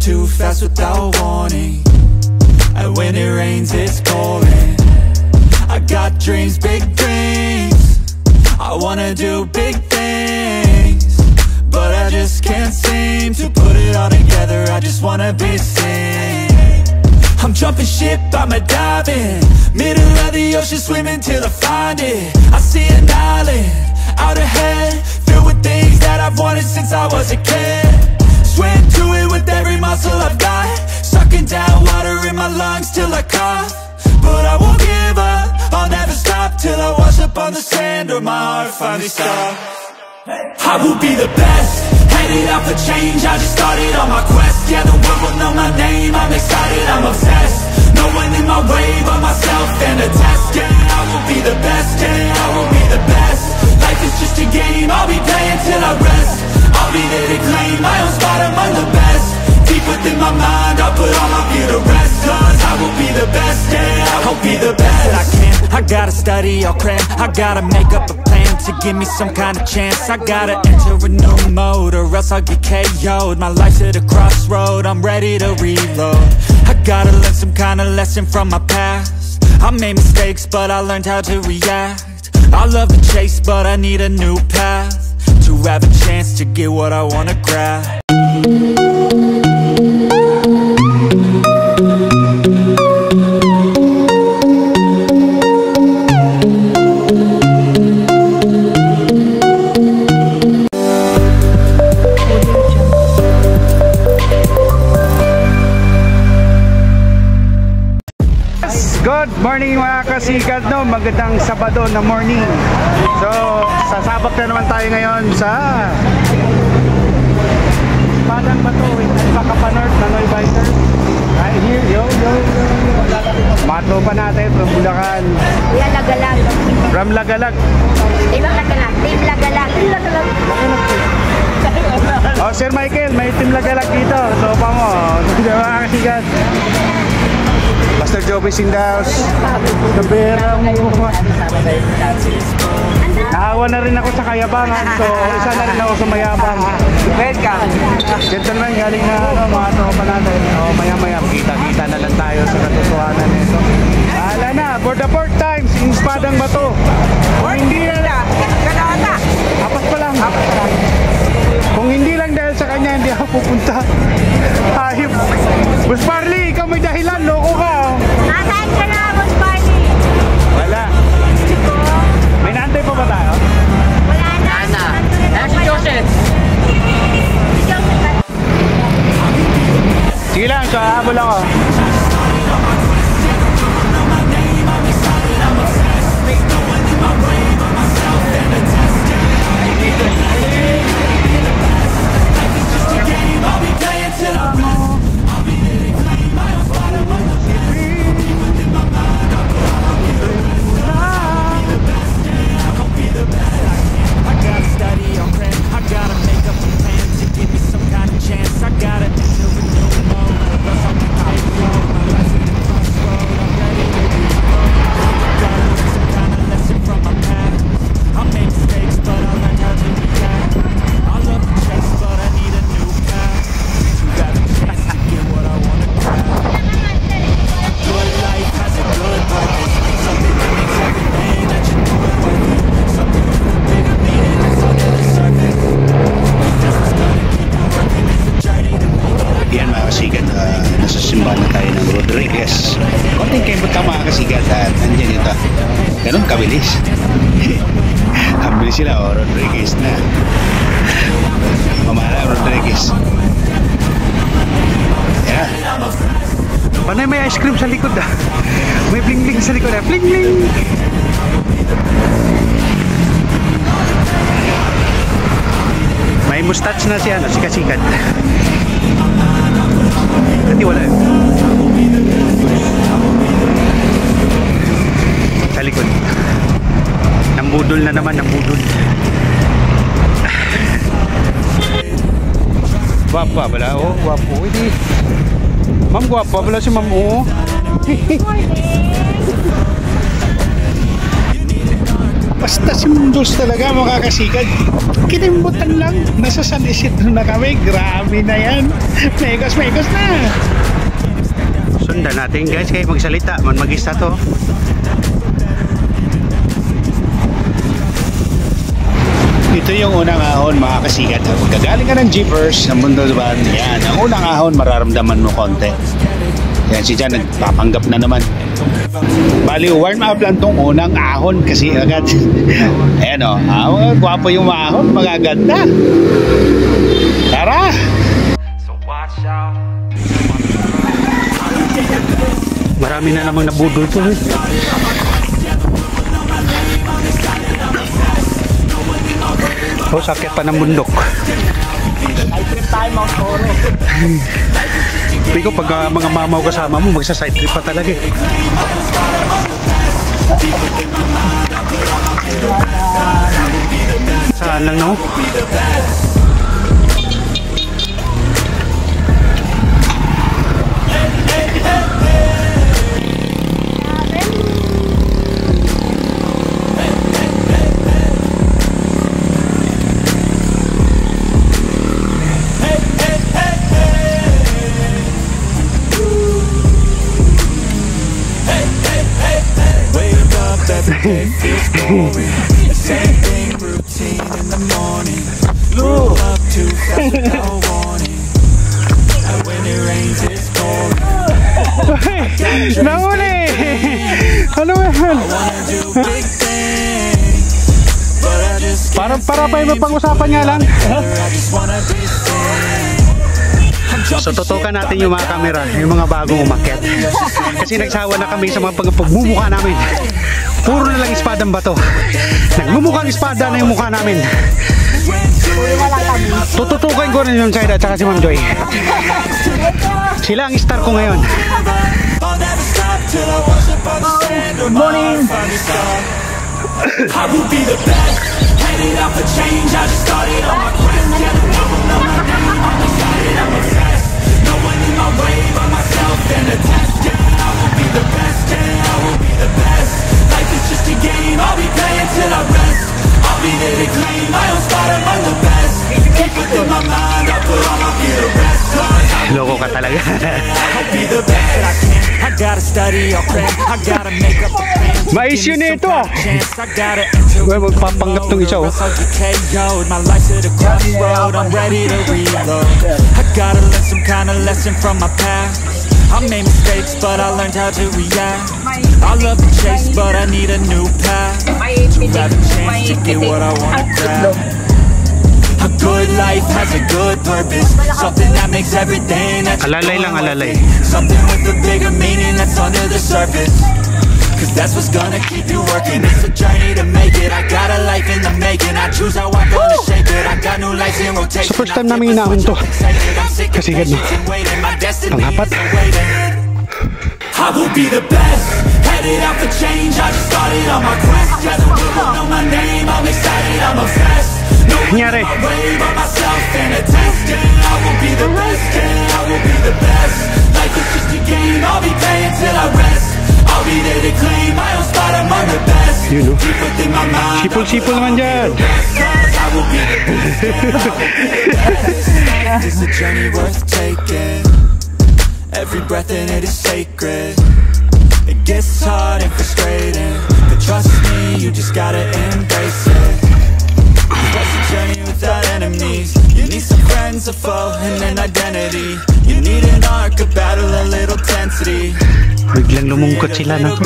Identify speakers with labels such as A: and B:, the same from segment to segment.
A: too fast without warning, and when it rains it's pouring. I got dreams, big dreams, I wanna do big things, but I just can't seem to put it all together. I just wanna be seen. I'm jumping ship, I'm a diving, middle of the ocean, swimming till I find it. I see an island out ahead, filled with things that I've wanted since I was a kid. Swim to it with every muscle I've got, sucking down water in my lungs till I cough. But I won't give up, I'll never stop till I wash up on the sand or my heart finally stops. I will be the best, headed out for change, I just started on my quest. Yeah, the world will know my name, I'm excited, I'm obsessed. No one in my way but myself and a test. Yeah, I will be the best, yeah, I will be the best. Life is just a game, I'll be playing till I rest. I'll be there to claim my own spot among the best. Deep within my mind, I'll put all my fear to rest. Cause I will be the best, yeah, I will be the best. I can't, I gotta study, I'll cram, I gotta make up a plan to give me some kind of chance. I gotta enter a new mode or else I'll get KO'd. My life's at a crossroad, I'm ready to reload. I gotta learn some kind of lesson from my past. I made mistakes but I learned how to react. I love the chase but I need a new path to have a chance to get what I wanna grab.
B: Good morning mga kasikat, no? Magandang Sabado na morning. So, sasabak na naman tayo ngayon sa Padang Bato with Alpacapa North, Nanoy Bikers. Right here, yo. Mato pa natin from Bulacan.
C: Kuya Lagalag.
B: From Lagalag.
C: Team Lagalag. Team Lagalag.
B: Oh, Sir Michael, may Team Lagalag dito. So, pa mo. Mga kasikat. Master Joby in the house. Kabera mo. Nahawa na rin ako sa kayabangan. So isa na rin ako sa mayabang. Welcome. Gentlemen, galing na mga tropa natin. Maya maya kita na lang tayo sa katotohanan nito. Ala na, for the fourth time in Padang Bato. Kung hindi lang, apat pa lang. Kung hindi lang dahil sa kanya, hindi ako pupunta. Hayop. Boss Parley, ikaw may dahilan, loko ka.
C: Nasaan ka na, Boss Parley?
B: Wala. May naantay pa ba tayo?
C: Wala na.
D: Si Joseph.
B: Sige lang, so habol ako. Ganun kabilis. Kabilis sila, Rodriguez na. Mamala Rodriguez. Yeah. Panay may ice cream sa likod ah. May bling bling sa likod ah. Bling bling. May mustache na siya, si Kasikat. Dati wala eh. Sa likod. Nambudol na naman, nambudol. Guwapa pala, oh, guwapo. Hindi. Ma'am, guwapa pala si ma'am, oh.
D: Basta si Mundos talaga mga kasikat. Kinimbutan lang. Nasa San Isidro na kami. Grabe na yan. Megos na.
B: Sundan natin guys, kayo magsalita. Mag-isa to.
D: Ito yung unang ahon mga kasikat. Pag gagaling ka ng jeepers ng Mundo Van, yan. Ang unang ahon mararamdaman mo konti. Yan si Jan nagpapanggap na naman. Bali warm up lang tong unang ahon kasi agad. Ayan o, gwapo yung ahon, magaganda. Tara!
B: Marami na namang nabudol to. Oh, sakit pa ng bundok.
C: Side trip tayo Mount Oro.
B: Pero pag mga mamaw kasama mo, magsa-side trip pa talaga eh. Saan lang no?
A: Every day feels boring. The same thing, routine in the morning. Grew up too fast without warning. And when it rains, it's pouring.
B: Nahuli! Ano yan?
A: I wanna do big things, but I just
B: Para pa yung mapag-usapan nga lang.
A: I just wanna be seen.
B: So tutukan natin yung mga camera, yung mga bagong umakyat. Kasi nagsawa na kami sa mga pagmumukha namin. Puro na lang espadang bato. Nagmumukhang espada na yung mukha namin. Tututukan ko rin yung Saida at saka si Ma'am Joy. Sila ang star ko ngayon.
C: Good morning.
A: I will be the best. Headed out for change. I just started on my quest. Yeah, the world know my name. I'm excited, I'm obsessed. No one in my way but myself and the test. Yeah, I will be the best. Yeah, I will be the best. Life is just a game. I'll be playing till I rest. I'll be there to claim my own spot among the best. Keep within my mind. I put all my fear to rest.
B: Loko ka talaga.
A: I'll be the best that I can. I gotta study, I'll pray. I gotta make up the plan.
B: Ma-issue na ito ah.
A: I gotta enter.
B: Well, magpapanggap tong isa oh.
A: My life's at a crossroad, I'm ready to reload. I gotta learn some kind of lesson from my past. I made mistakes, but I learned how to react. I love the chase, but I need a new path. To have a chance to get what I wanna grab. A good life has a good purpose. Something that makes everything that
B: Alalay lang, alalay.
A: Something with a bigger meaning that's under the surface. Cause that's what's gonna keep you working. It's a journey to make it. I got a life in the making. I choose how I'm gonna shape it. I got new lights in rotation.
B: So first time namin inaahon to. Kasi ganun. Pangapat.
A: I will be the best. Headed out for change. I just started on my quest. Yeah, the world will know my name. I'm excited, I'm obsessed. No one in my way but myself and a test. Yeah, I will be the best. Yeah, I will be the best. Life is just a game. I'll be playing till I rest. I'll be there to claim my own spot among the best.
B: You know.
A: Deep within my mind.
B: Sipol-sipol naman dyan.
A: I will be the best. It's a journey worth taking. Every breath in it is sacred. It gets hard and frustrating, but trust me, you just gotta embrace it. It's a journey without enemies. You need some friends, a foe, and an identity. You need an arc, a battle, a little tensity.
B: Biglang lumungkot sila no.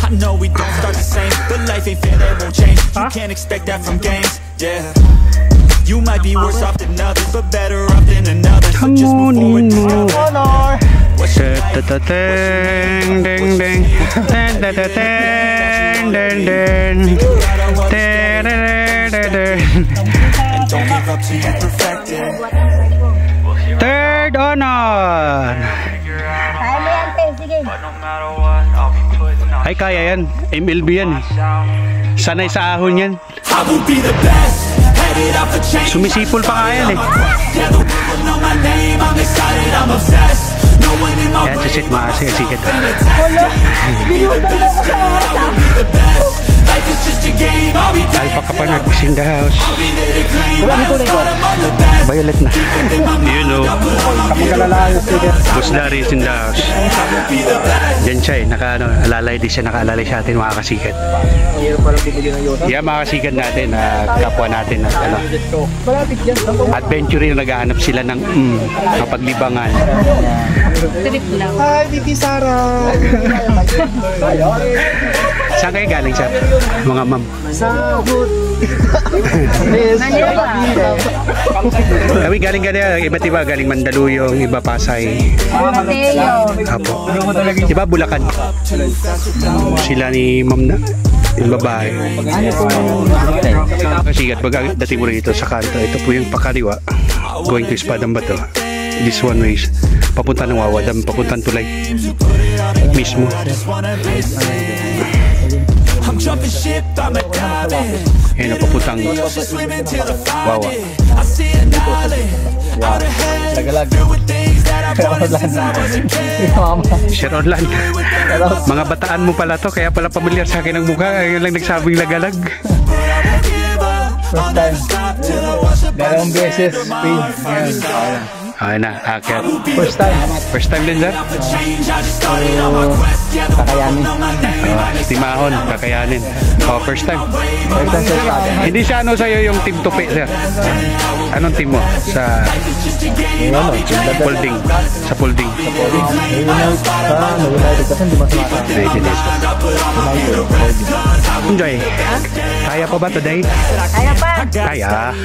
A: I know we don't start the same, but life ain't fair, that won't change. You can't expect that from games, yeah. You might be worse off than others, but better off than another. So just move forward, discover. What's your life?
B: Ding ding ding.
A: And don't give up till you perfect it.
B: Third honor.
C: Kaya mo yan, te. Sige.
B: Ay kaya yan. MLB yan. Sanay sa ahon yan.
A: I will be the best. Headed out for change.
B: Sumisipol pa nga yan eh.
A: Yeah, the world will know my name. I'm excited, I'm obsessed. No one in my
B: Yan, sisit maasigasigit.
C: Hello? Binutan mo ko sa oras ah.
A: the best. Life is just a game, I'll be playing.
B: Alpha Kapanag in the house.
A: I'll be there to claim. I know that I'm the best.
B: Violet na. You know. Boss Larry is in the house. Diyan siya eh. Alalay din siya. Nakaalalay sa atin mga kasikat. Yeah, mga kasikat natin. Kapwa natin. Adventure rin. Naghahanap sila ng kapaglibangan.
C: Trip lang.
E: Hi, Titi Sara!
B: Saan kayo galing sir? Mga ma'am.
E: Sa Hood.
C: Manila.
B: Kami galing iba't iba. Galing Mandaluyong, iba Pasay.
C: Mateo.
B: Apo. Iba Bulacan. Sila ni ma'am na. Yung babae. Kasikat, pag dating mo rin ito sa kanto, ito po yung pakaliwa. Going to Espadang Bato. This one way papunta ng Wawa, papunta ng Tulay mismo. Ayan, papuntang Wawa. Sir Orlan, mga bataan mo pala to, kaya pala pamilyar sa akin ang mukha. Ayun lang nagsabing lagalag.
E: First time. Dalawang beses. Pain.
B: Ayun na, akyat.
E: First time.
B: First time din sir?
E: Kakayanin.
B: Timahon, kakayanin. First time.
E: First time sa atin.
B: Hindi siya sa'yo yung team tupi sir? Anong team mo? Sa folding. Sa folding.
E: United kasi hindi mas
B: Enjoy. Kaya pa ba today?
C: Kaya pa.
B: Kaya.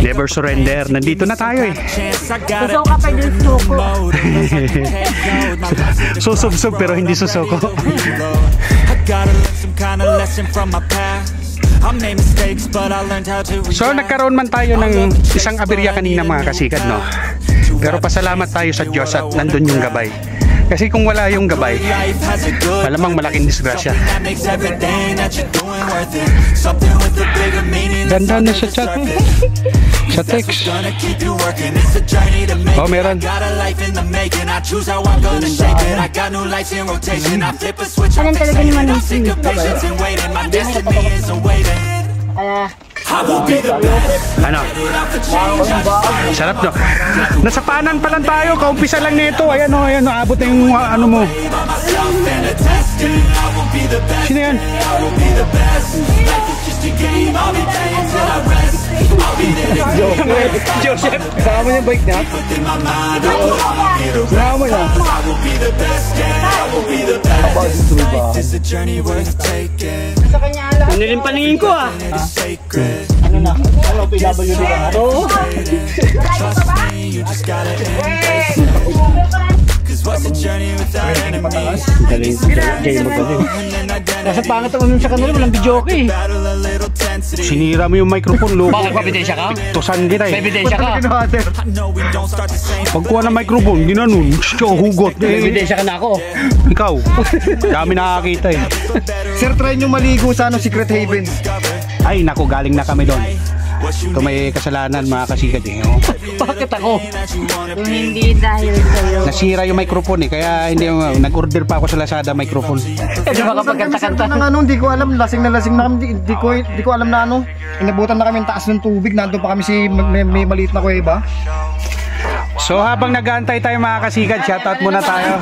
B: Never surrender. Nandito na tayo eh.
C: Gusto ka pa din suko.
B: Susubsub pero hindi susoko. So nagkaroon man tayo ng isang aberya kanina mga kasikat, no? Pero pasalamat tayo sa Diyos at nandun yung gabay. Kasi kung wala yung gabay, malamang malaking disgrasya. Ganda na sa chat. Sa text. Oh, meron.
C: Anong talaga naman yung
B: Ano? Sarap no? Nasa paanan pa lang tayo. Kaumpisa lang nito. Ayan o, ayan o. Abot na yung ano mo. Sino yan?
E: Joseph, kasama mo yung bike niya? Kasama mo niya?
C: Ano rin paningin ko ah?
E: Ano na? Ano PWD ka? Oo.
B: Galing. Galing magaling.
E: Nasa pangat ang uminom sa kanila, walang video okay.
B: Sinira mo yung microphone, loko.
E: Bakit ebidensya ka?
B: Tusan kita eh.
E: Ebidensya ka?
B: Pagkuha ng microphone, ginanon. Hugot.
E: Ebidensya ka na ako.
B: Ikaw. Dami nakakita eh.
E: Sir, try nyo maligo sa Secret Haven.
B: Ay, naku, galing na kami doon. Ito may kasalanan mga kasikat eh. Oh.
E: Bakit ako?
C: Kung hindi dahil sa'yo.
B: Nasira yung microphone eh, kaya hindi nag-order pa ako sa Lazada microphone.
E: Kasi makapagkanta-kanta. Hindi ko alam, lasing na kami. Hindi ko alam na ano. Inabutan na kami taas ng tubig. Nandun pa kami may maliit na kuweba.
B: So habang nag-aantay tayo mga kasikat, shoutout muna tayo.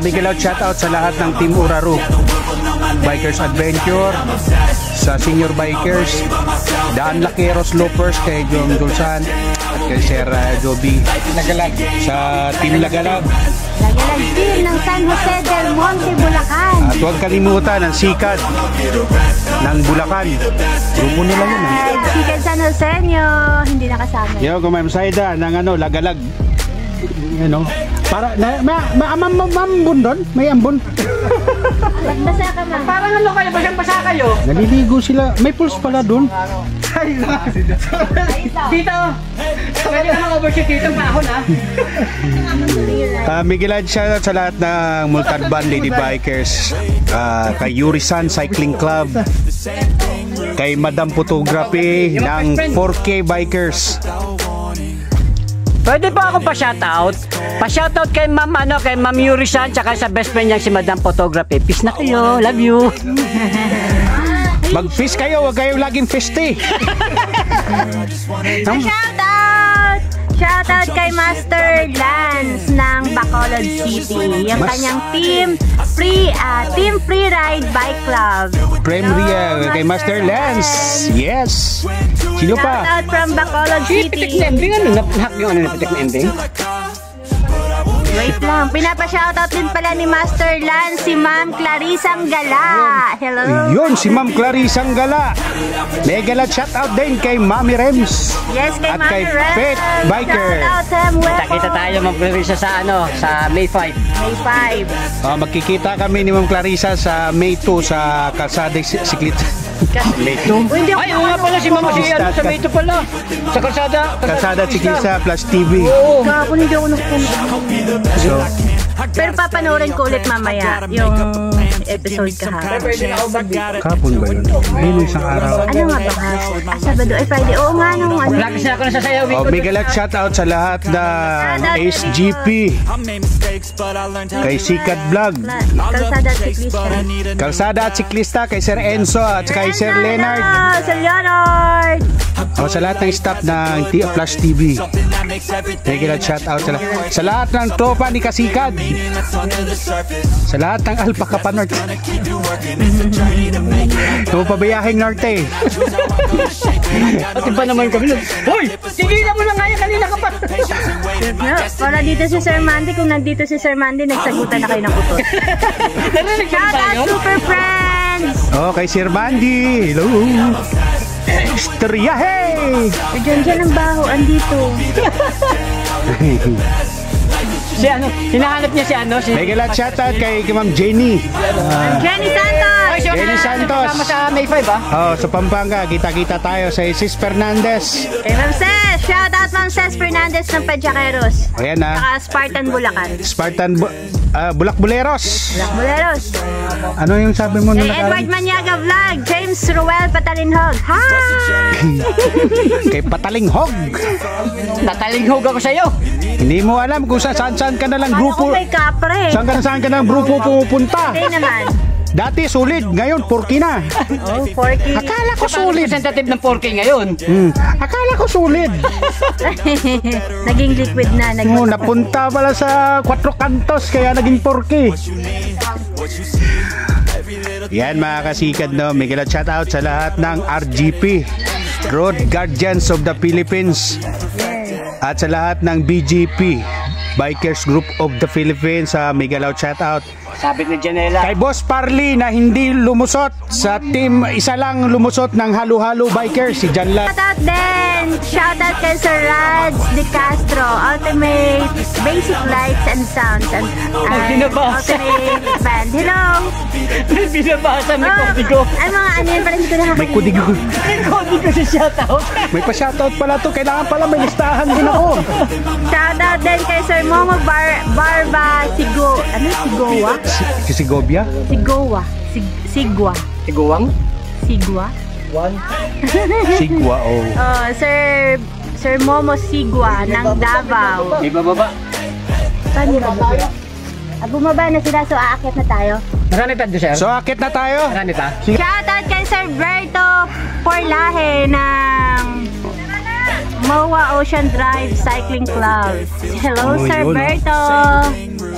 B: Big out shoutout sa lahat ng Team Uraru, Bikers Adventure, sa Senior Bikers, Daan Lakeros Loopers, kay John Dulsan at kay Sir Joby Lagalag, sa Team Lagalag.
C: Lagalag din ng San Jose del Monte, Bulacan.
B: At huwag kalimutan ang Sikad ng Bulacan. Grupo nila yun.
C: Sikad San Jose nyo, hindi nakasama.
B: Yo, kung may masayda ng Lagalag. Ano? Para ambon doon? May ambon.
C: Basa ka man.
E: Parang ano kayo? Basang-basa kayo?
B: Naliligo sila. May pulse pala doon.
E: Dito! Pwede ka mag-overshoot dito pahon ha?
B: Miguelad siya sa lahat ng Multadban Lady Bikers, kay Yurisan Cycling Club, kay Madam Photography ng 4K Bikers,
F: Pwede pa ako pa-shoutout. Pa-shoutout kay Ma'am kay Ma'am Yuri-san tsaka sa best friend niya si Madam Photography. Peace na kayo. Love you.
D: Mag-fish kayo, huwag kayo laging fisty.
C: Shoutout! Shoutout kay Master Lance ng Bacolod City. Yung kanyang Team Free Ride Bike Club.
D: Premier kay Master Lance. Yes. Sino pa?
C: Shoutout from Bacolod
F: Pitik
C: City.
F: na ending. Ano? Napak yung ano na pitik na ending?
C: Wait lang. Pinapa-shoutout din pala ni Master Lance si Ma'am Clarisang Gala. Hello.
D: Yun, si Ma'am Clarisang Gala. Mega lot shoutout din kay Mami Rems.
C: Yes, kay
D: At
C: Ma'am
D: kay
C: Rems.
D: Pet Biker.
C: Shoutout Sam Wepo.
F: Kita tayo mag-release sa sa May 5.
C: May 5.
D: Magkikita kami ni Ma'am Clarissa sa May 2 sa Kalsada Siklit.
F: May 2?
C: Hindi ako
F: Ay, oo nga pala si Mama si ano, sa May 2 pala. Sa
D: Kalsada Siklisa plus TV.
F: Oo.
C: Kahapon hindi ako nagpunta.
D: So,
C: Pero papanoorin ko ulit mamaya yung episode kahapon.
D: kapon ba yun? May isang araw.
C: Ano nga ba kahapon? Sabado ay Friday. Oo nga nung ano.
F: Lagi na ako nasasayaw.
D: Mega lot shoutout sa lahat ng SGP. Kay Sikat Vlog.
C: Kalsada at Siklista.
D: Kalsada at Siklista kay Sir Enzo at kay Sir Leonard.
C: Sir Leonard!
D: Sa lahat ng staff ng Plus TV. Mega lot shoutout sa lahat ng tropa ni Kasikad. Sa lahat ng Alpaca pa Norte. Ito pabayahing Norte.
F: At iba naman kami. Hoy! Tigilan mo na nga yan. Kanina ka pa.
C: Para dito si Sir Mandy. Kung nandito si Sir Mandy, nagsagutan na kayo ng utot.
F: Narinig ka
C: Shout
F: ba
C: out
F: yun?
C: Super Friends!
D: Kay Sir Bandy. Hello. Extriahe!
C: Diyan ang baho. Andito.
F: Si ano? Hinahanap niya si ano? Si
D: Mega lot shoutout kay Ma'am Jenny.
C: Jenny Santos!
D: Jenny Santos.
F: Kasama sa May 5 ah?
D: Sa Pampanga, kita-kita tayo sa Isis Fernandez.
C: Kay Ma'am Ses! Shout out Ma'am Ses Fernandez ng Padjaqueros.
D: Ayan na.
C: Saka Spartan Bulacan.
D: Spartan Bulak-Buleros.
C: Buleros.
D: Ano yung sabi mo
C: Kay
D: nung
C: Edward
D: nakaraan?
C: Maniaga Vlog. James Ruel Patalinhog. Hi!
D: Kay Patalinghog.
F: Natalinghog ako sa'yo.
D: Hindi mo alam kung saan ka na lang
C: Ako
D: grupo.
C: may kapre.
D: Saan ka na lang grupo pumupunta.
C: Hindi naman.
D: Dati solid, ngayon porky na.
C: Oh, 40.
D: Akala ko solid.
F: Representative ng 4K ngayon.
D: Akala ko solid.
C: Naging liquid na.
D: Napunta pala sa 4 kantos kaya naging porky. Yan mga kasikad, no? Miguel at shoutout sa lahat ng RGP, Road Guardians of the Philippines, at sa lahat ng BGP, Bikers Group of the Philippines. Miguel out shoutout
F: Sabi ni Janela.
D: kay Boss Parley na hindi lumusot sa team, isa lang lumusot ng halo-halo bikers, si Janla.
C: Shout out din. Shout out kay Sir Rads De Castro. Ultimate Basic Lights and Sounds. And
F: binabasa.
C: Ultimate Band. Hello.
F: May binabasa may kodigo.
C: Ay mga ano yun pala hindi ko nakakita.
D: May kudigo.
F: May kodigo si shoutout.
D: May pa-shoutout pala to. Kailangan pala may listahan din ako.
C: Shout out din kay Sir Momo Barba Sigo. Ano? Sigowa?
D: Si Sigobia?
C: Sigowa. Sigwa.
F: Tiguang?
C: Sigwa?
D: Sigwa, oh.
C: Oh, Sir Momo Sigwa ng Davao.
F: May bababa.
C: Saan yun? Bumaba na sila, so aakyat na tayo.
F: Marami pa doon, sir?
D: So, akit na tayo.
F: Marami pa?
C: Shoutout kay Sir Berto Porlahe ng MOA Ocean Drive Cycling Club. Hello, Sir
D: yun.
C: Berto.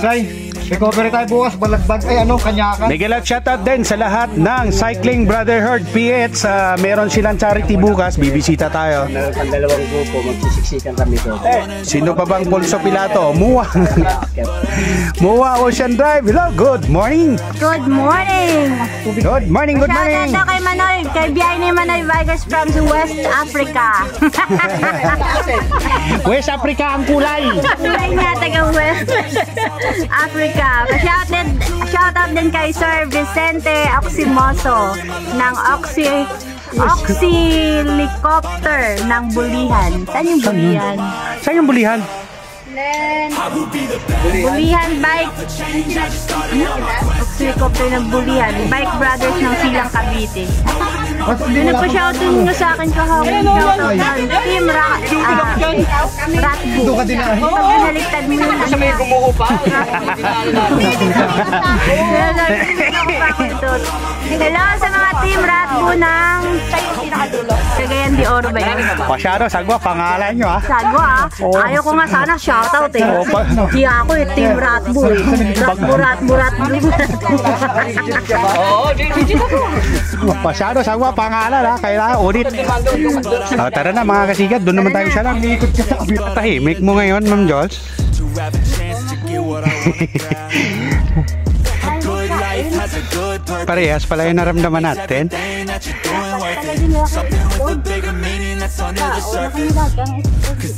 E: Say, recovery tayo bukas, balagbag, kanyakan.
D: Miguel at shoutout din sa lahat ng Cycling Brotherhood PH. Meron silang charity bukas, bibisita tayo.
F: Ang dalawang grupo, magsisiksikan kami doon.
D: Sino pa bang Pulso Pilato? Muwa. Muwa Ocean Drive. Hello, good morning.
C: Good morning.
D: Good morning, good
C: Shoutout
D: morning.
C: daw kay Manoy, kay Biay ni Manoy Bikers from West Africa.
D: West Africa ang kulay.
C: Kulay nga taga West Africa. Shoutout din kay Sir Vicente Oximoso ng Oxylicopter ng Bulihan. Saan yung Bulihan?
D: Saan yung bulihan?
C: Bulihan Bike. Oxylicopter ng Bulihan. Bike Brothers ng Silang Cavite. Nagpa-shoutout nyo sa akin kahapon. Ratbo.
E: Doon ka din na.
C: Pag binaligtad mo yun.
F: Kasi may gumuho pa.
C: Hello sa mga team Ratbo ng Cagayan de Oro ba yun?
B: Masyado, sagwa, pangalan nyo ha.
C: Sagwa ayaw ko nga sana shoutout eh. Hindi ako eh, team Ratbo eh. Ratbo.
F: Oo,
B: Masyado, sagwa, pangalan ha. Kailangan ulit. Tara na mga kasigat, doon naman tayo sa lang. Tahimik mo ngayon, Ma'am Jules. Parehas pala yung naramdaman natin.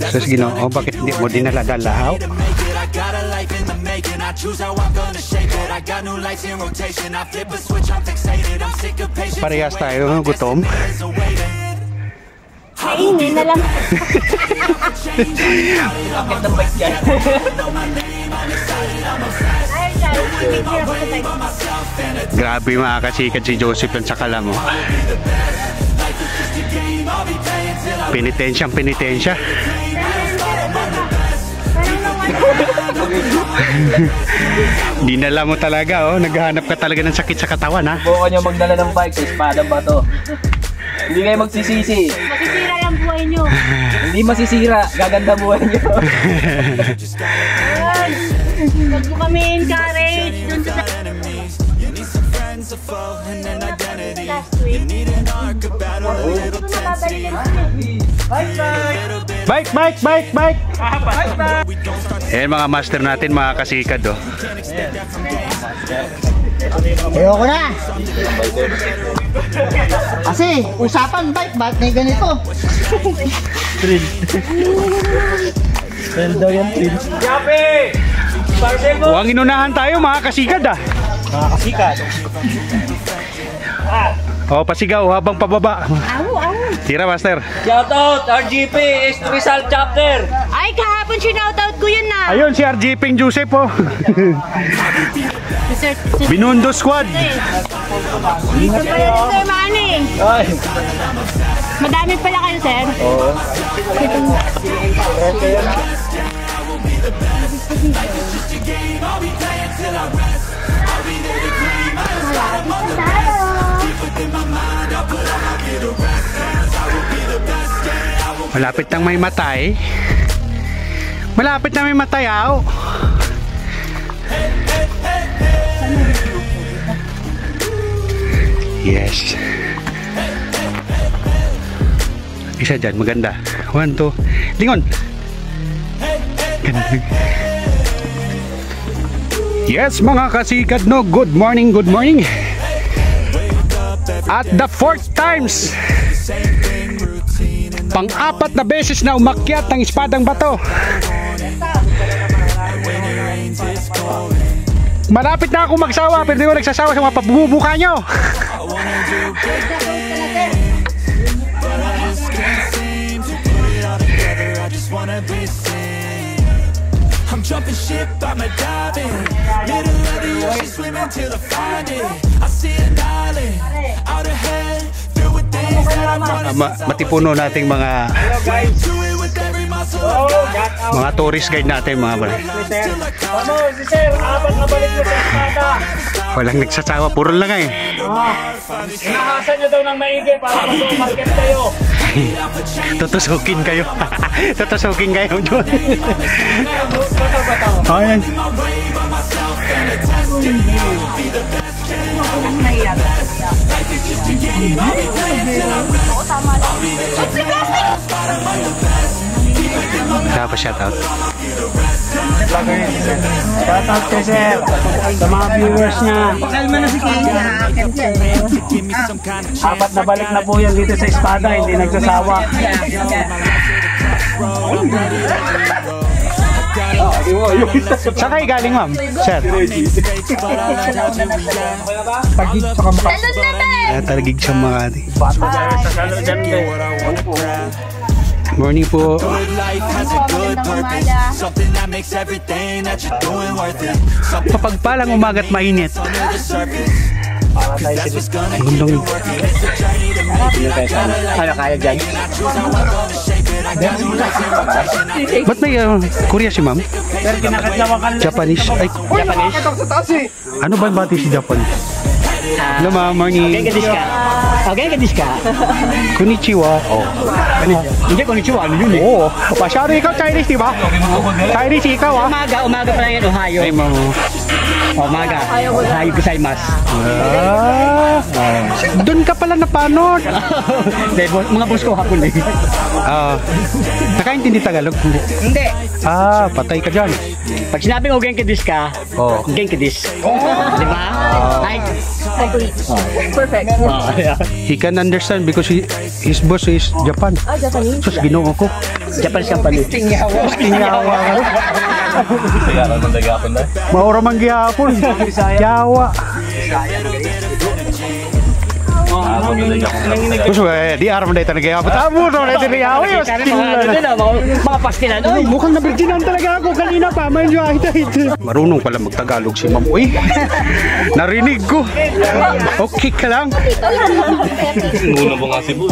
B: Sus Ginoo, bakit hindi mo dinala-dalaw? Parehas tayo, gutom.
C: Kainin na lang.
F: bakit ng bike yan?
B: Grabe mga kasikat si Joseph yan sa Kalamo. Penitensya. Dinala mo talaga oh, naghahanap ka talaga ng sakit sa katawan ha.
F: Bukan nyo magdala ng bike sa espada ba to? Hindi kayo magsisisi.
C: Masisira lang buhay nyo.
F: Hindi masisira, gaganda buhay nyo.
C: Huwag mo kami encourage dun sa
B: Bike! Ayan mga master natin, mga kasikad oh.
E: Ayoko na. Kasi, usapan bike, ba't may ganito?
B: Huwag inunahan tayo mga kasikad ah.
E: Mga kasikat.
B: Oh, pasigaw habang pababa. Tira master.
F: Shoutout, RGP, East Rizal Chapter.
C: Ay, kahapon sinoutout ko yun na.
B: Ayun si RG Ping Joseph oh. Binundo Squad.
C: Dito pala ni Sir Manny. Madami pala kayo, sir. Oo.
B: Malapit nang may matay. Malapit na may matay aw. Yes. Isa dyan, maganda. 1, 2. Lingon. Ganda. Yes mga kasikad no, good morning. At the 4th times, pang-apat na beses na umakyat ng Espadang Bato. Malapit na ako magsawa, pero di ko nagsasawa sa mga pabubuka nyo.
A: I'm jumping ship, I'm a diving. Middle of the ocean, swimming till I find it. I see an island out ahead, filled with things that I wanna
B: Matipuno nating mga tourist guide natin mga bro. Walang nagsasawa, puro lang eh.
G: Inahasan nyo daw ng maigi para mag-market kayo.
B: Tutusukin kayo. Tutusukin kayo dyan. Ayan. Dapat shoutout.
G: Shoutout kay sir sa mga viewers niya. Apat na balik na po yan dito sa Espada, hindi nagsasawa.
B: Saan kayo galing ma'am? Sir?
E: Tagig sa kamukha.
B: Tarigig sa Makati. Morning po. Papagpalang umaga't mainit. Gundong.
F: Ano kaya dyan?
B: Ba't may Korea si ma'am?
G: Pero kinakatlawan ka lang.
B: Japanese? Ay,
F: Japanese.
B: ano ba yung bati si Japanese? Hello ma'am, morning.
F: Gengadis ka. Gengadis ka.
B: Konnichiwa. Oh.
F: Hindi, konnichiwa. Ano yun eh?
B: Oo. Masyado ikaw Chinese, di ba? Chinese ikaw ah.
F: Umaga pa lang yan, Ohio.
B: Ay ma'am.
F: Umaga. Ohio gozaimasu.
B: Doon ka pala napanood.
F: Mga boss ko hapon eh.
B: Nakaintindi Tagalog?
F: Hindi.
B: Patay ka dyan.
F: Pag sinabing o gengadis ka, gengadis. Di ba? Ay.
C: Perfect.
B: He can understand because his boss is Japan.
C: Japanese.
B: Sus, ginoo ko.
F: Japanese company.
B: Kinyawa ka. Maura man gihapon. Yawa. Gusto di aram na ito nag-iabot. Amo no, na ito nag-iaway.
F: Mga pastilan.
B: Ay, mukhang nabirginan talaga ako kanina pa. Medyo marunong pala magtagalog si ma'am. Uy, narinig ko. Okay ka lang.
H: Nuno mo nga si Bu.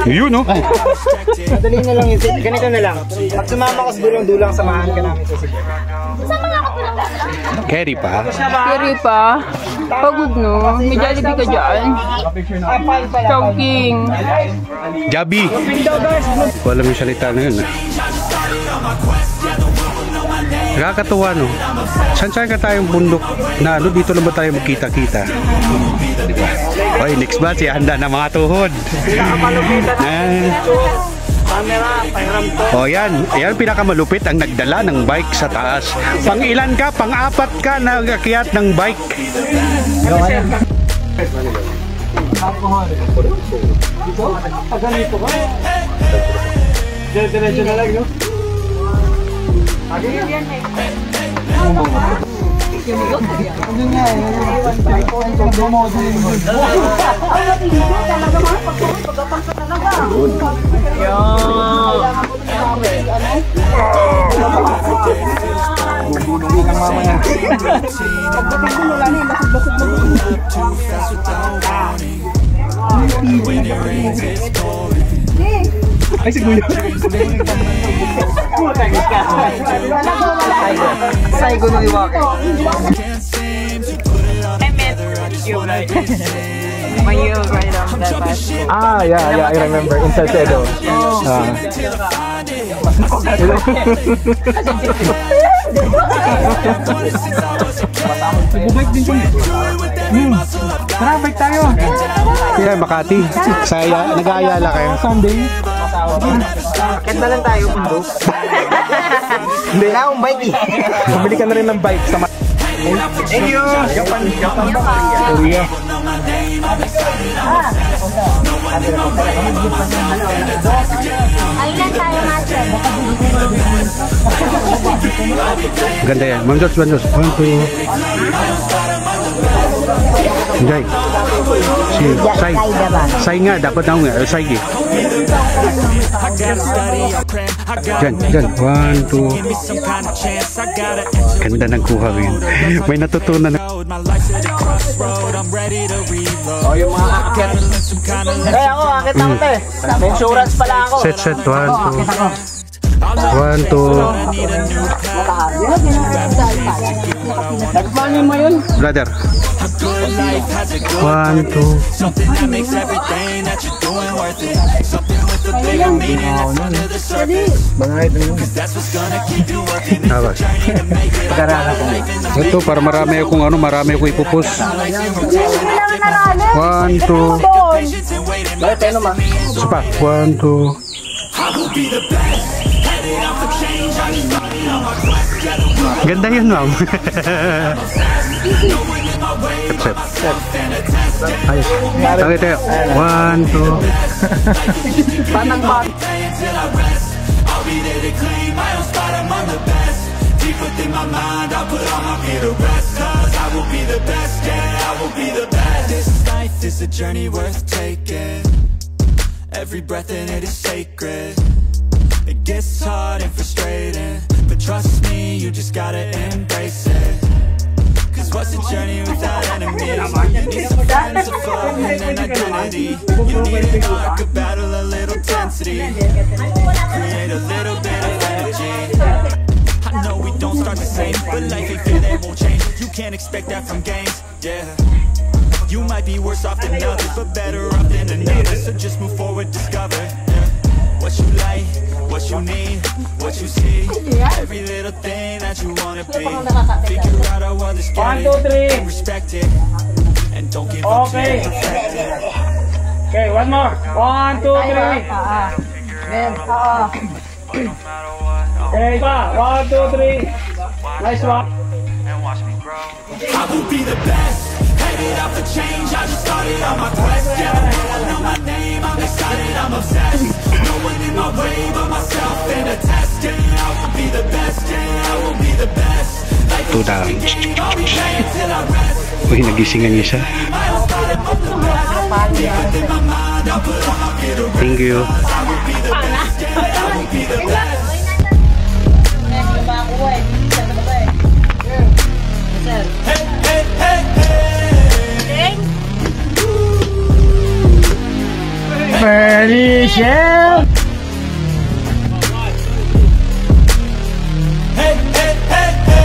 B: Yun no.
E: Madali na lang yun. Ganito na lang. Pag sumama ka sa dulang-dulang, samahan ka namin sa Cebu.
B: Carry pa.
I: Kiri pa. Pagod no. May Jollibee ka dyan. Chowking.
B: Jabi. Wala mo yung salita na yun. Nakakatuwa no. Saan ka tayong bundok na ano dito naman tayo magkita-kita. Diba? Oy, next batch handa na mga tuhod. Oh yan pinakamalupit ang nagdala ng bike sa taas. Pang ilan ka? Pang-apat ka na nag-akyat ng bike.
E: Diretso na lang, no? Ay, siguro. Saigo no Iwake.
I: When you ride on that bicycle.
E: Yeah, I remember. In Salcedo. Bubike din ko. Tara, bike tayo.
B: Yeah, Makati. Nag-aayala kayo.
E: Sunday. Akit na lang tayo, Pundo. Hindi na akong bike eh. Pumili ka na rin ng bike sa Thank you! Japan Korea.
C: Ayun tayo, master.
B: Ganda yan. Mandos. 1, 2. Jai. Si Sai. Sai nga. Dapat ako nga. Sai gi. Diyan. 1, 2. Ganda ng kuha yun. May natutunan.
E: Oh, yung mga akit. Ako, akit ako te. May insurance pala ako.
B: Set. 1, 2. 1, 2.
E: Nagpanin mo yun?
B: Brother. 1, 2. Ito para marami akong ipupus. 1, 2. Sapa. 1, 2. Ganda yun, ma'am. Set. Ayos. Tangi tayo. 1, 2.
E: Panang ba?
A: This a journey worth taking. Every breath in it is sacred. It gets hard and frustrating, but trust me, you just gotta embrace it. 'Cause What's a journey without enemies? You need some friends, a foe, and an identity. You need an arc, a battle, a little intensity. Create a little bit of energy. I know we don't start the same, but life ain't fair, they won't change. You can't expect that from games, yeah. You might be worse off than others, but better off than another. So just move forward, discover, yeah. What you like, what you need, what you see. Every little thing that you wanna be. Figure out how others get it, and respect it. And don't give up till you're perfected.
G: Okay, one more. 1, 2, 3. Okay, pa. 1, 2, 3. Nice one.
A: I will be the best, headed out for change. I just started on my quest. Yeah, the world know my name, I'm excited, I'm obsessed. No one in my way but myself and a test. Yeah, I will be the best, yeah, I will be the best. Life is just a game, I'll be playing till I rest.
D: Uy, nagisingan niya siya. Thank you.
A: I will be the best, yeah, I will be the best. Hey, hey, hey, hey.
G: Felicia.
A: Hey, hey, hey, hey.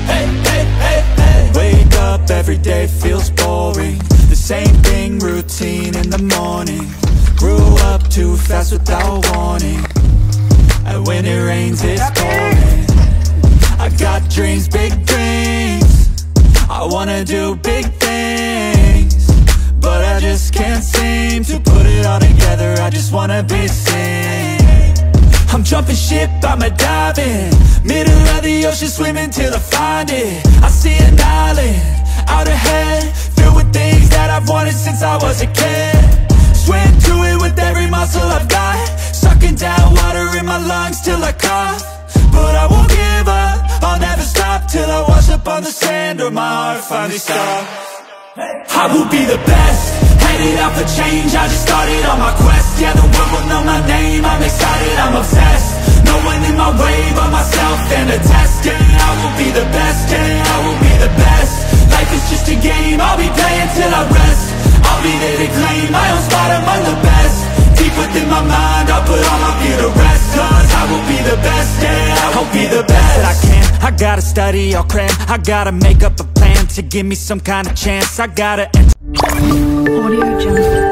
A: Hey, hey, hey, hey. Wake up every day, feels boring. The same thing, routine in the morning. Grew up too fast without warning. And when it rains, it's pouring. I got dreams, big dreams. I wanna do big things, but I just can't seem to put it all together. I just wanna be seen. I'm jumping ship, I'm a diving. Middle of the ocean, swimming till I find it. I see an island out ahead, filled with things that I've wanted since I was a kid. Swim to it with every muscle I've got, sucking down water in my lungs till I cough. But I won't give up, I'll never stop till I wash up on the sand or my heart finally stops. I will be the best, headed out for change. I just started on my quest. Yeah, the world will know my name, I'm excited, I'm obsessed. No one in my way but myself and a test. Yeah, I will be the best, yeah, I will be the best. Life is just a game, I'll be playing till I rest. I'll be there to claim my own spot among the best. Deep within my mind, I'll put all my fear to rest. Cause I will be the best, yeah, I will be the best that I can. I gotta study, I'll cram. I gotta make up a plan to give me some kind of chance. I gotta Audio Jungle.